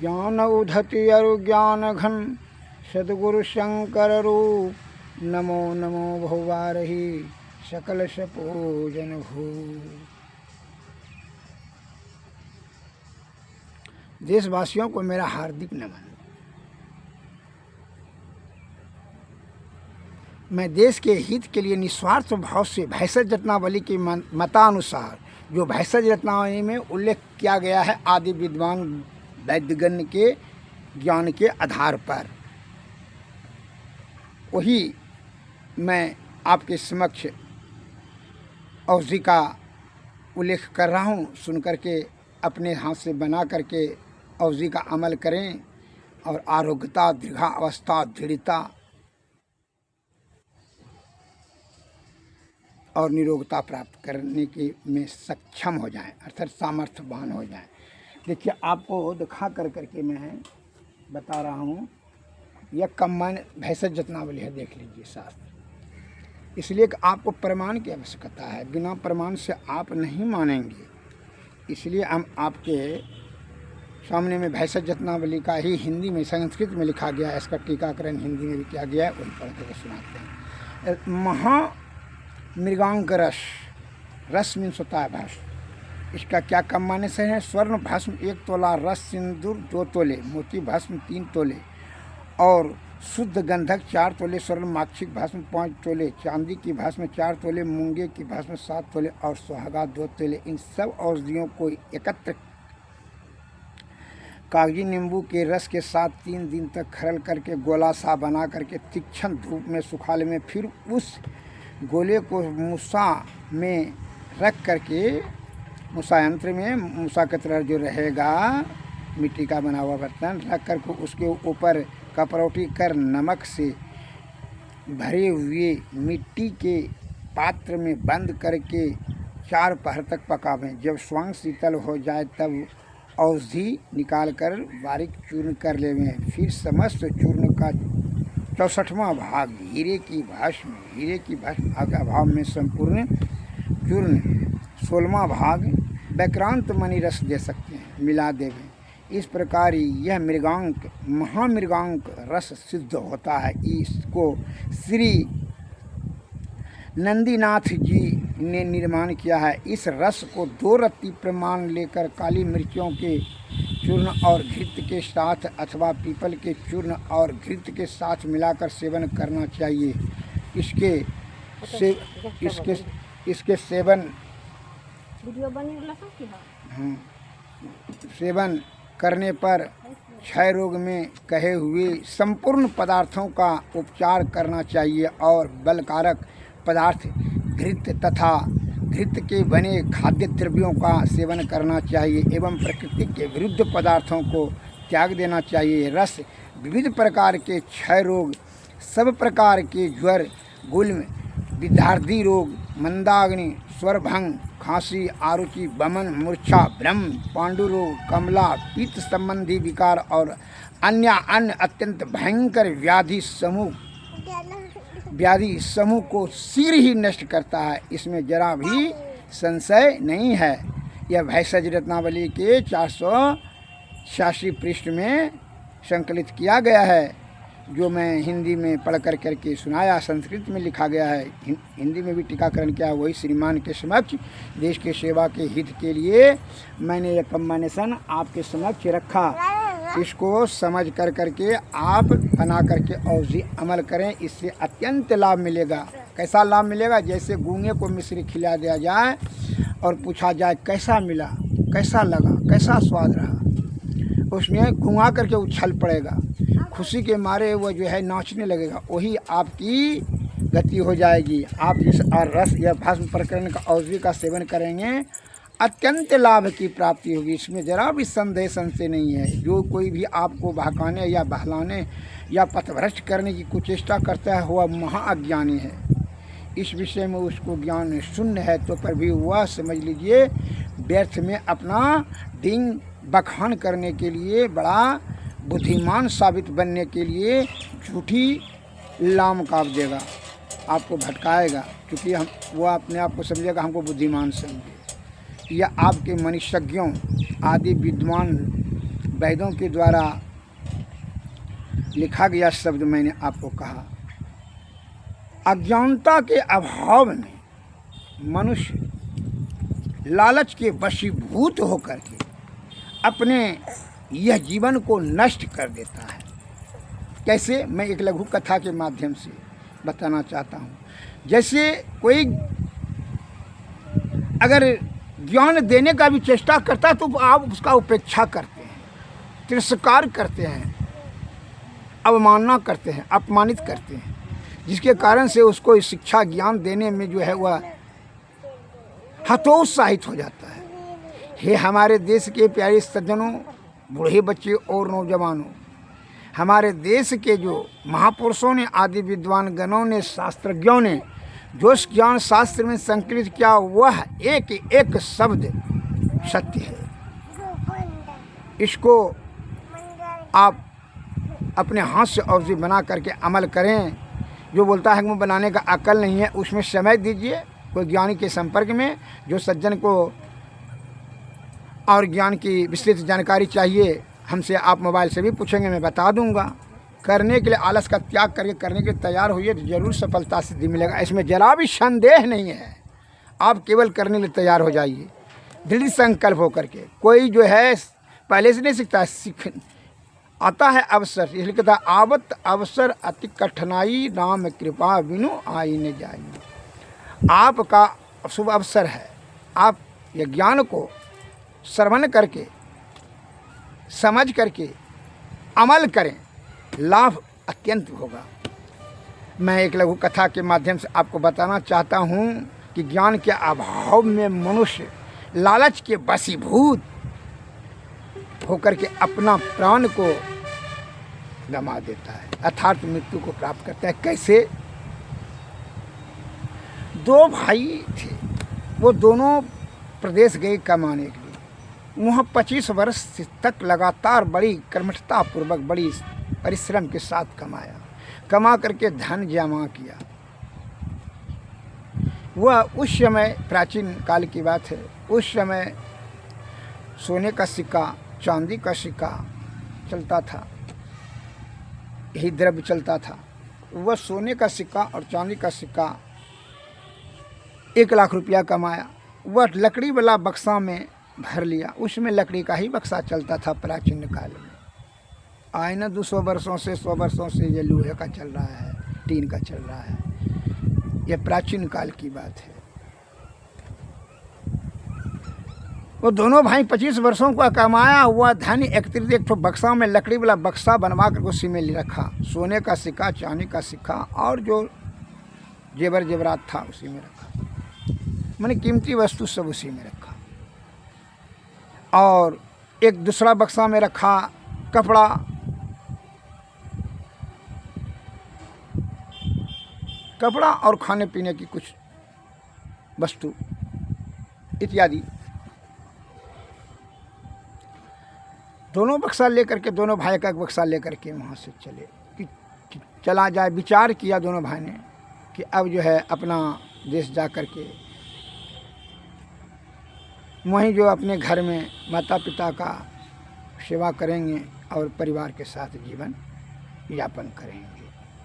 ज्ञान उधति अरु ज्ञान घन सद्गुरु शंकर रूप नमो नमो भवारही सकल सपूजन भू। देशवासियों को मेरा हार्दिक नमन। मैं देश के हित के लिए निस्वार्थ भाव से भैंसज रत्नावली के मतानुसार जो भैंसज रत्नावली में उल्लेख किया गया है आदि विद्वान वैद्यगण के ज्ञान के आधार पर, वही मैं आपके समक्ष औषधि का उल्लेख कर रहा हूँ। सुन करके अपने हाथ से बना करके औषधि का अमल करें और आरोग्यता, दीर्घावस्था, दृढ़ता और निरोगता प्राप्त करने के में सक्षम हो जाएं, अर्थात सामर्थ्यवान हो जाएं। देखिए, आपको दिखा कर करके मैं बता रहा हूँ, यह कम्बाइन भैंसज रत्नावली है, देख लीजिए शास्त्र। इसलिए कि आपको प्रमाण की आवश्यकता है, बिना प्रमाण से आप नहीं मानेंगे। इसलिए हम आपके सामने में भैंसज रत्नावली का ही हिंदी में, संस्कृत में लिखा गया है, इसका टीकाकरण हिंदी में भी किया गया है, वही पढ़ कर सुनाते हैं। महामृगांक रस मीन्स होता है भस्म। इसका क्या कम माने से है? स्वर्ण भस्म 1 तोला, रस सिंदूर 2 तोले, मोती भस्म 3 तोले और शुद्ध गंधक 4 तोले, स्वर्ण माक्षिक भस्म 5 तोले, चांदी की भस्म 4 तोले, मूंगे की भस्म 7 तोले और सुहागा 2 तोले। इन सब औषधियों को एकत्र कागजी नींबू के रस के साथ 3 दिन तक खरल करके गोला सा बना करके तीक्ष्ण धूप में सुखा लें। फिर उस गोले को मूसा में रख करके, मूसा यंत्र में मूसा की तरह जो रहेगा मिट्टी का बना हुआ बर्तन, रख करके उसके ऊपर कपरौटी कर नमक से भरे हुए मिट्टी के पात्र में बंद करके 4 पहर तक पकावें। जब स्वांग शीतल हो जाए तब औषधि निकाल कर बारीक चूर्ण कर लेवें। फिर समस्त चूर्ण का 64वां भाग हीरे की भस्म अभाव में संपूर्ण चूर्ण 16वां भाग वैक्रांत मणि रस दे सकते हैं, मिला देवें। इस प्रकार यह मृगांक महामृगांक रस सिद्ध होता है। इसको श्री नंदीनाथ जी ने निर्माण किया है। इस रस को 2 रत्ती प्रमाण लेकर काली मिर्चों के चूर्ण और घृत के साथ अथवा पीपल के चूर्ण और घृत के साथ मिलाकर सेवन करना चाहिए। इसके सेवन करने पर क्षय रोग में कहे हुए संपूर्ण पदार्थों का उपचार करना चाहिए और बलकारक पदार्थ घृत तथा घृत के बने खाद्य द्रव्यों का सेवन करना चाहिए एवं प्रकृति के विरुद्ध पदार्थों को त्याग देना चाहिए। रस विविध प्रकार के क्षय रोग, सब प्रकार के ज्वर, गुल्म, विद्यार्थी रोग, मंदाग्नि, स्वरभंग, खांसी, आरुचि, बमन, मूर्छा, भ्रम, पांडु रोग, कमला, पित्त संबंधी विकार और अन्य अत्यंत भयंकर व्याधि समूह को शीघ्र ही नष्ट करता है। इसमें जरा भी संशय नहीं है। यह भैंसज रत्नावली के 486 पृष्ठ में संकलित किया गया है, जो मैं हिंदी में पढ़ कर करके सुनाया। संस्कृत में लिखा गया है, हिंदी में भी टीकाकरण किया। वही श्रीमान के समक्ष देश के सेवा के हित के लिए मैंने यह कम्बाइनेशन आपके समक्ष रखा। इसको समझ कर करके आप बना करके औषधि अमल करें, इससे अत्यंत लाभ मिलेगा। कैसा लाभ मिलेगा? जैसे गूंगे को मिश्री खिला दिया जाए और पूछा जाए कैसा मिला, कैसा लगा, कैसा स्वाद रहा, उसमें घुमा करके उछल पड़ेगा, खुशी के मारे वो जो है नाचने लगेगा। वही आपकी गति हो जाएगी। आप इस रस या भस्म प्रकरण का औषधि का सेवन करेंगे, अत्यंत लाभ की प्राप्ति होगी। इसमें जरा भी संशय नहीं है। जो कोई भी आपको बहकाने या बहलाने या पथभ्रष्ट करने की कुचेष्टा करता है वह महाअज्ञानी है। इस विषय में उसको ज्ञान शून्य है, तो पर भी वह समझ लीजिए व्यर्थ में अपना डिंग बखान करने के लिए, बड़ा बुद्धिमान साबित बनने के लिए झूठी लाम काप देगा, आपको भटकाएगा। क्योंकि वो अपने आप को समझेगा हमको बुद्धिमान समझे। या आपके मनुष्यज्ञों आदि विद्वान वेदों के द्वारा लिखा गया शब्द मैंने आपको कहा। अज्ञानता के अभाव में मनुष्य लालच के वशीभूत होकर के अपने यह जीवन को नष्ट कर देता है। कैसे, मैं एक लघु कथा के माध्यम से बताना चाहता हूँ। जैसे कोई अगर ज्ञान देने का भी चेष्टा करता है तो आप उसका उपेक्षा करते हैं, तिरस्कार करते हैं, अवमानना करते हैं, अपमानित करते हैं, जिसके कारण से उसको शिक्षा ज्ञान देने में जो है वह हतोत्साहित हो जाता है। हे हमारे देश के प्यारे सज्जनों, बूढ़े बच्चे और नौजवानों, हमारे देश के जो महापुरुषों ने, आदि विद्वान गणों ने, शास्त्रज्ञों ने जो ज्ञान शास्त्र में संकलित किया वह एक एक शब्द सत्य है। इसको आप अपने हाथ से औषधि बना करके अमल करें। जो बोलता है कि मुझे बनाने का अकल नहीं है, उसमें समय दीजिए कोई ज्ञानी के संपर्क में। जो सज्जन को और ज्ञान की विस्तृत जानकारी चाहिए, हमसे आप मोबाइल से भी पूछेंगे, मैं बता दूंगा। करने के लिए आलस का त्याग करके करने के लिए तैयार होइए तो जरूर सफलता सिद्धि मिलेगा, इसमें जरा भी संदेह नहीं है। आप केवल करने के लिए तैयार हो जाइए, दृढ़ संकल्प होकर के। कोई जो है पहले से नहीं सीखता, सीख आता है अवसर। इसलिए कहता आवत अवसर अति कठिनाई, नाम कृपा बिनु आई न जाई। आपका शुभ अवसर है, आप ये ज्ञान को श्रवण करके समझ करके अमल करें, लाभ अत्यंत होगा। मैं एक लघु कथा के माध्यम से आपको बताना चाहता हूँ कि ज्ञान के अभाव में मनुष्य लालच के वशीभूत होकर के अपना प्राण को गंवा देता है, अर्थात मृत्यु को प्राप्त करता है। कैसे? दो भाई थे, वो दोनों प्रदेश गए कमाने के लिए। वहाँ 25 वर्ष तक लगातार बड़ी कर्मठता पूर्वक, बड़ी परिश्रम के साथ कमाया। कमा करके धन जमा किया। वह उस समय, प्राचीन काल की बात है, उस समय सोने का सिक्का, चांदी का सिक्का चलता था, यही द्रव्य चलता था। वह सोने का सिक्का और चांदी का सिक्का 1 लाख रुपया कमाया। वह लकड़ी वाला बक्सा में भर लिया। उसमें लकड़ी का ही बक्सा चलता था प्राचीन काल में। आए न 200 वर्षों से, 100 वर्षों से ये लोहे का चल रहा है, टीन का चल रहा है। यह प्राचीन काल की बात है। वो दोनों भाई 25 वर्षों का कमाया हुआ धन एकत्रित एक बक्सा में, लकड़ी वाला बक्सा बनवा कर उसी में रखा। सोने का सिक्का, चांदी का सिक्का और जो जेवर जेवरात था उसी में रखा। मैंने कीमती वस्तु सब उसी में रखा। और एक दूसरा बक्सा में रखा कपड़ा, और खाने पीने की कुछ वस्तु इत्यादि। दोनों बक्सा लेकर के, दोनों भाई का एक बक्सा लेकर के वहाँ से चले कि चला जाए। विचार किया दोनों भाई ने कि अब जो है अपना देश जा कर के वहीं जो अपने घर में माता पिता का सेवा करेंगे और परिवार के साथ जीवन यापन करेंगे।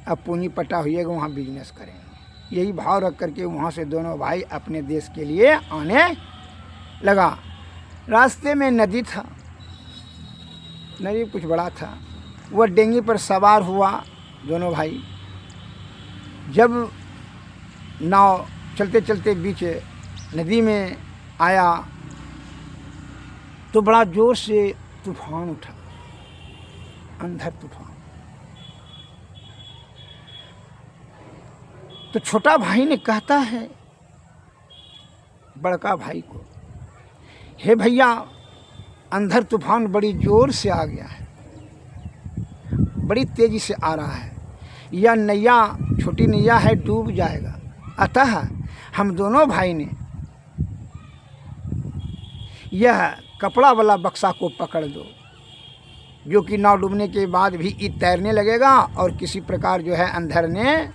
अब पूंजी पटा हुईगा, वहाँ बिजनेस करेंगे। यही भाव रख करके वहाँ से दोनों भाई अपने देश के लिए आने लगा। रास्ते में नदी था, नदी कुछ बड़ा था। वह डेंगी पर सवार हुआ दोनों भाई। जब नाव चलते चलते बीच नदी में आया तो बड़ा जोर से तूफान उठा, अंधर तूफान। तो छोटा भाई ने कहता है बड़का भाई को, हे भैया, अंधर तूफान बड़ी जोर से आ गया है, बड़ी तेजी से आ रहा है। यह नैया, छोटी नैया है, डूब जाएगा। अतः हम दोनों भाई ने यह कपड़ा वाला बक्सा को पकड़ दो, जो कि नाव डूबने के बाद भी ये तैरने लगेगा और किसी प्रकार जो है अंधर ने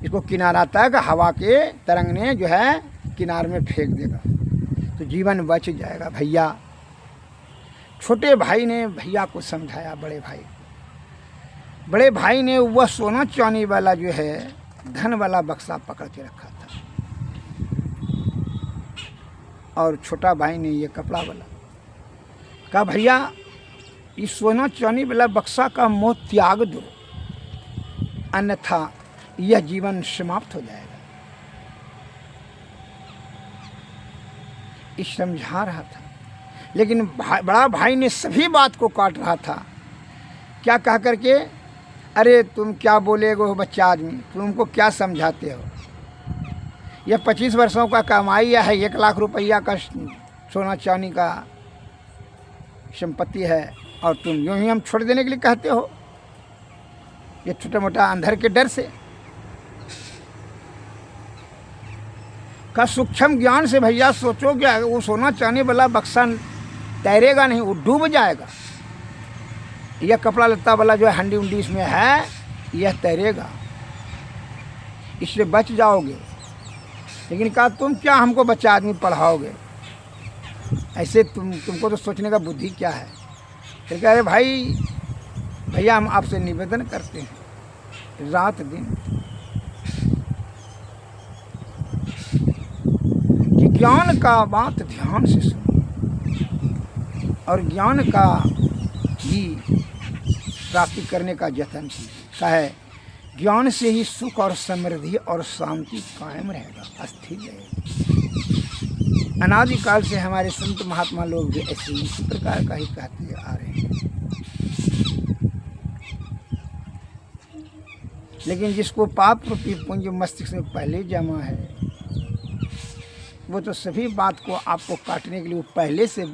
इसको किनारा तक हवा के तरंग ने जो है किनारे में फेंक देगा तो जीवन बच जाएगा। भैया छोटे भाई ने भैया को समझाया, बड़े भाई को। बड़े भाई ने वह सोना चांदी वाला जो है धन वाला बक्सा पकड़ के रखा था, और छोटा भाई ने ये कपड़ा वाला। कहा भैया इस सोना चांदी वाला बक्सा का मोह त्याग दो, अन्यथा यह जीवन समाप्त हो जाएगा। इस समझा रहा था, लेकिन बड़ा भाई ने सभी बात को काट रहा था। क्या कह करके, अरे तुम क्या बोलेगे हो बच्चा आदमी, तुमको क्या समझाते हो, यह 25 वर्षों का कमाई है, 1 लाख रुपया का सोना चांदी का संपत्ति है, और तुम यूं ही हम छोड़ देने के लिए कहते हो, ये छोटा मोटा अंधर के डर से। का सूक्ष्म ज्ञान से भैया सोचो क्या, वो सोना चांदी वाला बक्सा तैरेगा नहीं, वो डूब जाएगा। यह कपड़ा लत्ता वाला जो हंडी उंडी इसमें है, यह तैरेगा, इससे बच जाओगे। लेकिन कहा तुम क्या हमको बच्चा आदमी पढ़ाओगे, ऐसे तुमको तो सोचने का बुद्धि क्या है। फिर कह रहे भाई भैया हम आपसे निवेदन करते हैं, रात दिन कि ज्ञान का बात ध्यान से सुनो, और ज्ञान का ही प्राप्ति करने का जतन कीजिए। क्या है, ज्ञान से ही सुख और समृद्धि और शांति कायम रहेगा, स्थिर रहेगा। अनादिकाल से हमारे संत महात्मा लोग भी ऐसे इसी प्रकार का ही कहते आ रहे हैं। लेकिन जिसको पाप रूपी पुंज मस्तिष्क में पहले जमा है, वो तो सभी बात को आपको काटने के लिए वो पहले से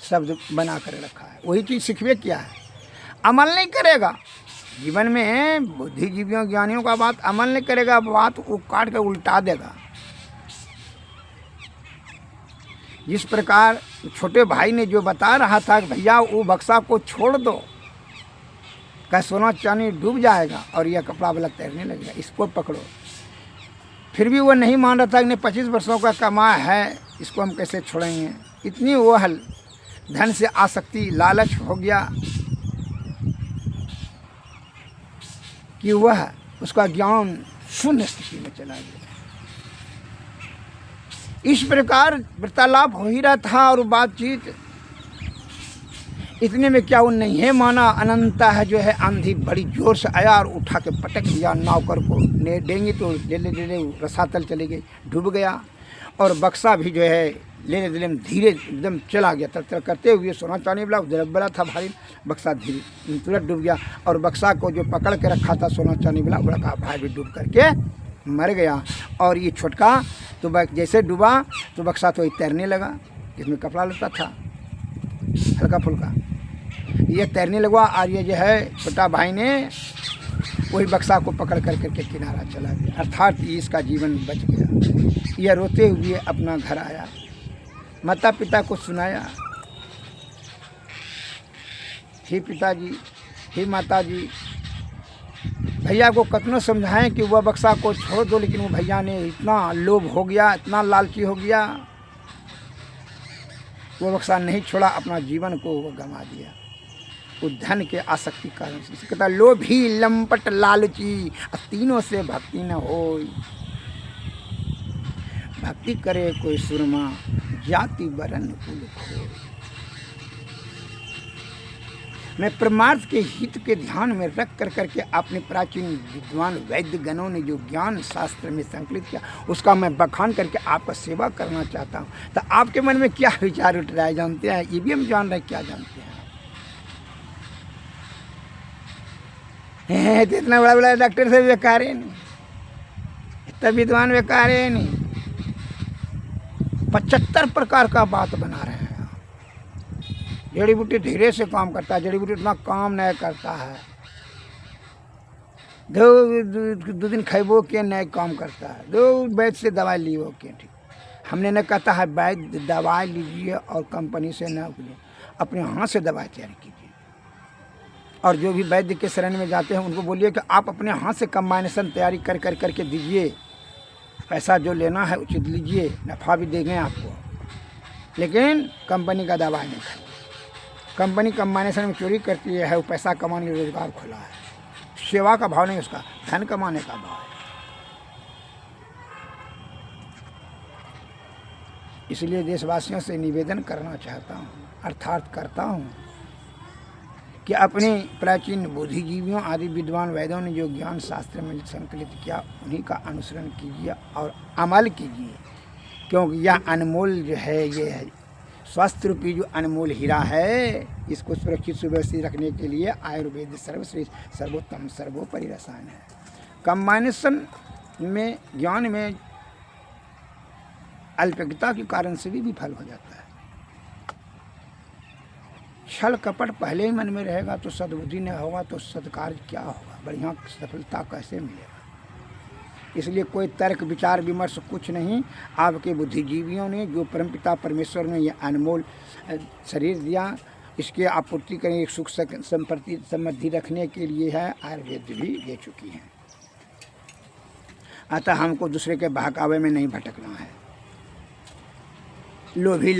शब्द बना कर रखा है। वही चीज़ सिखवे क्या है, अमल नहीं करेगा जीवन में। बुद्धिजीवियों ज्ञानियों का बात अमल नहीं करेगा, बात वो काट कर उल्टा देगा। जिस प्रकार छोटे भाई ने जो बता रहा था कि भैया वो बक्सा को छोड़ दो, क्या सोना चांदी डूब जाएगा और यह कपड़ा वाला तैरने लगेगा, इसको पकड़ो। फिर भी वो नहीं मान रहा था कि 25 वर्षों का कमा है, इसको हम कैसे छोड़ेंगे। इतनी वो हल धन से आसक्ति लालच हो गया कि वह उसका ज्ञान शून्य स्थिति में चला गया। इस प्रकार वार्तालाप हो ही रहा था और बातचीत, इतने में क्या वो नहीं माना, अनंता है जो है आंधी बड़ी जोर से आया और उठा के पटक दिया नौकर को। डेंगी तो ले रसातल चले गई, डूब गया। और बक्सा भी जो है ले धीरे एकदम चला गया, तर करते हुए। सोना चांदी वाला बड़ा था भारी, बक्सा धीरे तुरंत डूब गया। और बक्सा को जो पकड़ के रखा था सोना चांदी वाला, बड़ा भाई भी डूब करके मर गया। और ये छोटका तो जैसे डूबा तो बक्सा तो तैरने लगा, इसमें कपड़ा लता था हल्का फुल्का, ये तैरने लगा। और ये जो है छोटा भाई ने वही बक्सा को पकड़ करके किनारा चला गया, अर्थात इसका जीवन बच गया। यह रोते हुए अपना घर आया, माता पिता को सुनाया, हे पिताजी, हे माताजी, भैया को कतनो समझाएं कि वह बक्सा को छोड़ दो, लेकिन वो भैया ने इतना लोभ हो गया, इतना लालची हो गया, वो बक्सा नहीं छोड़ा, अपना जीवन को वो गंवा दिया उस धन के आसक्ति कारण से। इसे कहता लोभी लंपट लालची तीनों से भक्ति न होई। भक्ति करे कोई सुरमा जाति वरण कुल खोय। मैं परमार्थ के हित के ध्यान में रख करके अपने प्राचीन विद्वान वैद्य गणों ने जो ज्ञान शास्त्र में संकलित किया, उसका मैं बखान करके आपका सेवा करना चाहता हूँ। तो आपके मन में क्या विचार उठ रहा है जानते हैं, ये भी हम जान रहे हैं, क्या जानते हैं। तो इतना बड़ा बड़ा डॉक्टर से बेकार है नहीं, इतना विद्वान बेकार है नहीं। 75 प्रकार का बात बना रहे हैं। जड़ी बूटी धीरे से काम करता है, जड़ी बूटी उतना काम नहीं करता है। दो दिन खैबो के नहीं काम करता है, दो वैद्य से दवाई लियो के ठीक। हमने न कहता है वैद्य दवाई लीजिए और कंपनी से न लीजिए, अपने हाथ से दवाई तैयार कीजिए। और जो भी वैद्य के शरण में जाते हैं उनको बोलिए कि आप अपने हाथ से कम्बाइनेशन तैयारी करके दीजिए, पैसा जो लेना है उचित लीजिए, नफ़ा भी देंगे आपको, लेकिन कंपनी का दवाई नहीं खाइए। कंपनी कम्बाइनेशन में चोरी करती है, वो पैसा कमाने का रोजगार खुला है। सेवा का भाव नहीं, उसका धन कमाने का भाव है। इसलिए देशवासियों से निवेदन करना चाहता हूँ, अर्थात करता हूँ कि अपने प्राचीन बुद्धिजीवियों आदि विद्वान वैद्यों ने जो ज्ञान शास्त्र में संकलित किया, उन्हीं का अनुसरण कीजिए और अमल कीजिए, क्योंकि यह अनमोल जो है, ये है स्वास्थ्य रूपी जो अनमोल हीरा है, इसको सुरक्षित सुव्यवस्थित रखने के लिए आयुर्वेद सर्वश्रेष्ठ सर्वोत्तम सर्वोपरि रसायन है। कम्बाइनेशन में ज्ञान में अल्पज्ञता के कारण से भी विफल हो जाता है। छल कपट पहले ही मन में रहेगा तो सद्बुद्धि न होगा तो सत्कार्य क्या होगा, बढ़िया सफलता कैसे मिलेगा। इसलिए कोई तर्क विचार विमर्श कुछ नहीं, आपके बुद्धिजीवियों ने जो परमपिता परमेश्वर ने यह अनमोल शरीर दिया, इसके आपूर्ति करने सुख संपत्ति समृद्धि रखने के लिए है, आयुर्वेद भी दे चुकी हैं। अतः हमको दूसरे के बहकावे में नहीं भटकना है। लोभी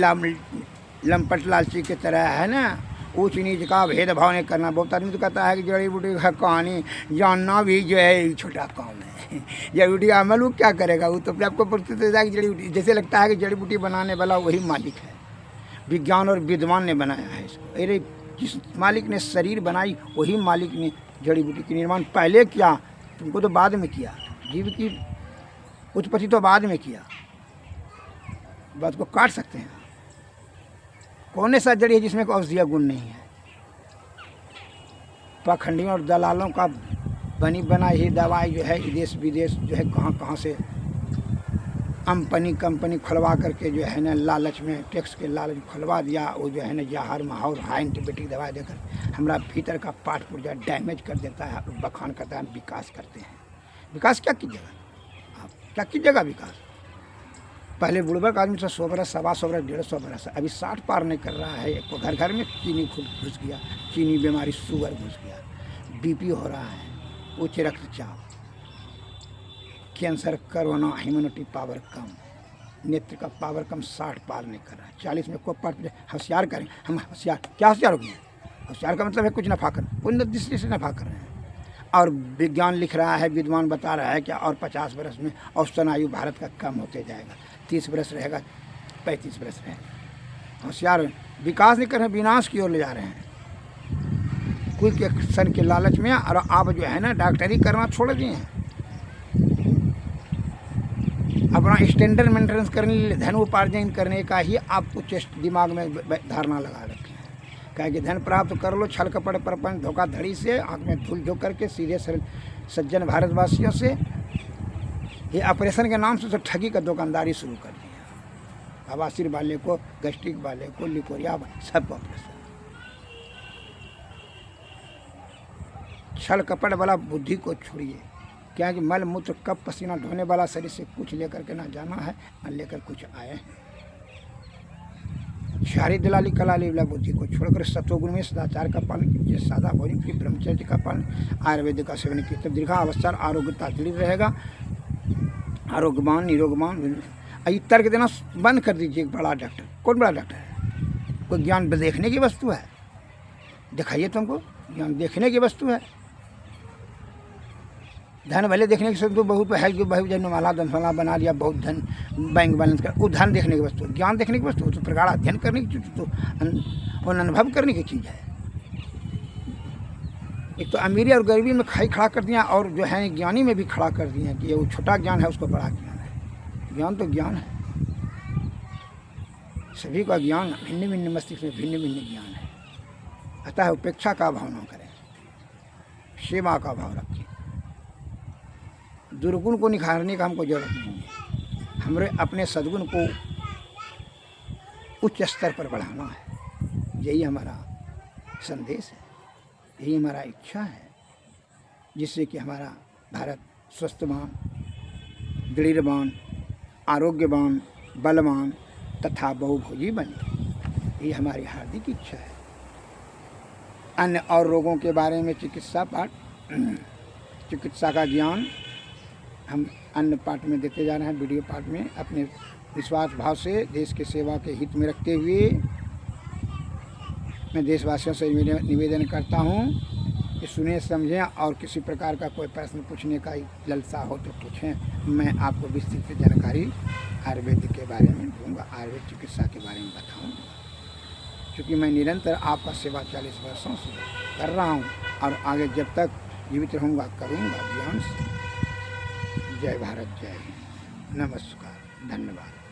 लंपट लालची की तरह है ना, ऊंच नीच का भेदभाव नहीं करना। बहुत आदमी तो कहता है कि जड़ी बूटी का कहानी जानना भी जो है छोटा काम है। जड़ी बूटी का अमल वो क्या करेगा, वो तो अपने आपको परिचित हो जाएगी। जड़ी बूटी जैसे लगता है कि जड़ी बूटी बनाने वाला वही मालिक है, विज्ञान और विद्वान ने बनाया है इसको। अरे जिस मालिक ने शरीर बनाई वही मालिक ने जड़ी बूटी के निर्माण पहले किया, तुमको तो बाद में किया। जीव की उत्पत्ति तो बाद में किया, बात को काट सकते हैं। कौन सा जड़ी है जिसमें कोई औषधीय गुण नहीं है। पाखंडियों और दलालों का बनी बनाई ही दवाई जो है देश विदेश जो है कहाँ कहाँ से कंपनी खुलवा करके जो है ना लालच में टैक्स के लालच खुलवा दिया। वो जो है ना जहर माहौर हाई एंटीबायोटिक दवाई देकर हमारा भीतर का पार्ट पुर्जा डैमेज कर देता है। बखान करता है, विकास करते हैं। विकास क्या कीजिएगा आप, क्या कीजिएगा विकास। पहले बुढ़बक आदमी से 100 बरस 125 बरस 150 बरस, अभी 60 पार नहीं कर रहा है। एक घर घर में चीनी घुस गया, चीनी बीमारी शुगर घुस गया, बीपी हो रहा है, उच्च रक्तचाप, कैंसर, कोरोना, ह्यूमैनिटी पावर कम, नेत्र का पावर कम, 60 पार नहीं कर रहा है। 40 में को पार होशियार करें हम। होशियार क्या होशियार हो गए? होशियार का मतलब है कुछ नफा कर, उन दृष्टि से नफा कर रहे हैं। और विज्ञान लिख रहा है, विद्वान बता रहा है कि और 50 बरस में औसतन आयु भारत का कम होते जाएगा, 30 बरस रहेगा, 35 बरस रहेगा। होशियार विकास नहीं कर रहे, विनाश की ओर ले जा रहे हैं कोई के सन के लालच में। और आप जो है ना डॉक्टरी करना छोड़ दिए हैं, अपना स्टैंडर्ड मेंटेनेंस करने के लिए धन उपार्जन करने का ही आपको चेस्ट दिमाग में धारणा लगा रखे हैं। कहे कि धन प्राप्त कर लो छल कपट प्रपंच धोखाधड़ी से, आँख में धूल झोंक करके सीधे सज्जन भारतवासियों से ये ऑपरेशन के नाम से तो ठगी का दुकानदारी शुरू कर दिया। बवासीर वाले को, गैस्ट्रिक वाले को, लिकोरिया, सब ऑपरेशन। छल कपट वाला बुद्धि को छोड़िए, क्या कि मल मूत्र कप पसीना ढोने वाला शरीर से कुछ लेकर के ना जाना है, न लेकर कुछ आए हैं। शारी दलाली कलाली वाला बुद्धि को छोड़कर सत्वगुण में सदाचार का पालन कीजिए, सादा भोजन की ब्रह्मचर्य का पालन, आयुर्वेद का सेवन कीजिए, तब दीर्घावस्था आरोग्यता दृढ़ रहेगा, आरोग्यवान निरोगवान। ये तर्क देना बंद कर दीजिए। बड़ा डॉक्टर, कौन बड़ा डॉक्टर है? कोई ज्ञान देखने की वस्तु है? दिखाइए तुमको, ज्ञान देखने की वस्तु है। धन भले देखने की वस्तु बहुत है, जो बहुत जन माला धनमाला बना लिया, बहुत धन बैंक बैलेंस कर, वो धन देखने की वस्तु। ज्ञान देखने की वस्तु तो प्रगाढ़ अध्ययन करने की चीज़, तो अनुभव करने की चीज़ है। एक तो अमीरी और गरीबी में खाई खड़ा कर दिया, और जो है ज्ञानी में भी खड़ा कर दिया कि ये वो छोटा ज्ञान है, उसको बड़ा ज्ञान है। ज्ञान तो ज्ञान है, सभी का ज्ञान भिन्न भिन्न मस्तिष्क में भिन्न भिन्न ज्ञान है। अतः उपेक्षा का भाव न करें, सेवा का भाव रखें। दुर्गुण को निखारने का हमको जरूरत नहीं है, हमारे अपने सद्गुण को उच्च स्तर पर बढ़ाना है। यही हमारा संदेश है, यही हमारा इच्छा है, जिससे कि हमारा भारत स्वस्थवान, दृढ़वान, आरोग्यवान, बलवान तथा बहुभोजी बने। ये हमारी हार्दिक इच्छा है। अन्य और रोगों के बारे में चिकित्सा पाठ, चिकित्सा का ज्ञान हम अन्य पाठ में देते जा रहे हैं, वीडियो पाठ में। अपने विश्वास भाव से देश के सेवा के हित में रखते हुए मैं देशवासियों से निवेदन करता हूँ कि सुने समझें, और किसी प्रकार का कोई प्रश्न पूछने का लालसा हो तो पूछें। मैं आपको विस्तृत जानकारी आयुर्वेद के बारे में दूँगा, आयुर्वेद चिकित्सा के बारे में बताऊँगा, क्योंकि मैं निरंतर आपका सेवा 40 वर्षों से कर रहा हूँ और आगे जब तक जीवित रहूँगा करूँगा। जय भारत, जय हिंद, नमस्कार, धन्यवाद।